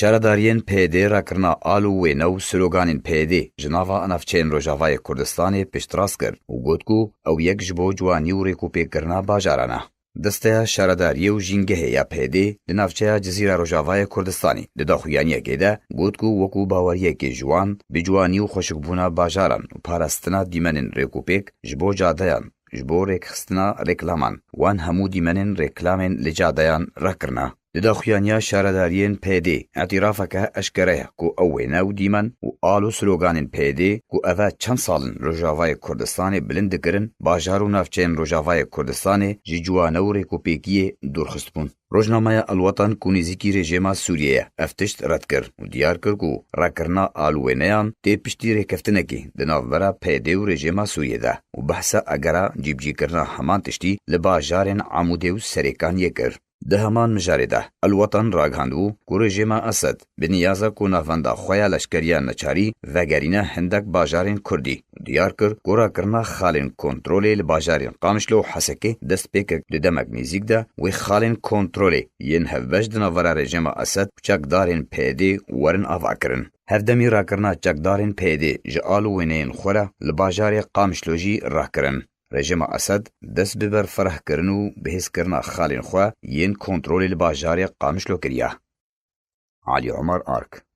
شاردارین پیدی راکرنا آلو و نو سلوگانین پیدی جناوا انافچین روجاوای کردستان پشتراس کرد و گوت کو او یک جبو جوانی و ریکوپی کرنا باجارانه. دسته شارداری و جینگه یا پیدی لنافچه جزیره روجاوای کردستانی لداخویانیه گیده گوت کو وکو باوریه که جوان بجوانی و خوشکبونا باجاران و پارستنا دیمنین ریکوپیک جبو جادیان جبو ریکخستنا ریکلامان وان همو دیمنین ریکلامین لجادیان راکرنا. لداخویانیا شاردارین پیدی اعترافکه اشکره کو اوه نو دیمن و آلو سلوگانین پیدی کو اوه چند سالن روجاوای کردستان بلند کرن باجارو نافچین روجاوای کردستان جیجوانه و ریکوپیکی دورخست بون. روزنامه الوطن کونیزیکی رژیم سوریه افتشت رد کرد و دیار کرد کو راکرنا آلوینیان تی پشتی ریکفتنکی دناوبرا پیدی و رژیم سوریه ده و بحثا اگرا جیبجی کرنا همان تشتی لباجارین عموده و سریکانیه کرد. ده همان مجارده الوطن راگهاندو که رژیم اسد به نیازه که نافنده خواه لشکریان نچاری وگرینه هندک باجارین کردی دیار کرد که راکرنا خالین کنترولی لباجارین قامشلو حسکی دست پیکر دمک نیزیک ده و خالین کنترولی ین هفبش دناورا رژیم اسد چکدارین پیدی ورن آفا کرن. هفدمی راکرنا چکدارین پیدی جعالو وینین خوره لباجاری قامشلوجی راه کرن. رژیم اسد دست ببر فرح کرنو بهس کرنا خالین خواه ین کنترولی لباجاری قامشلو کریا. علی عمر آرک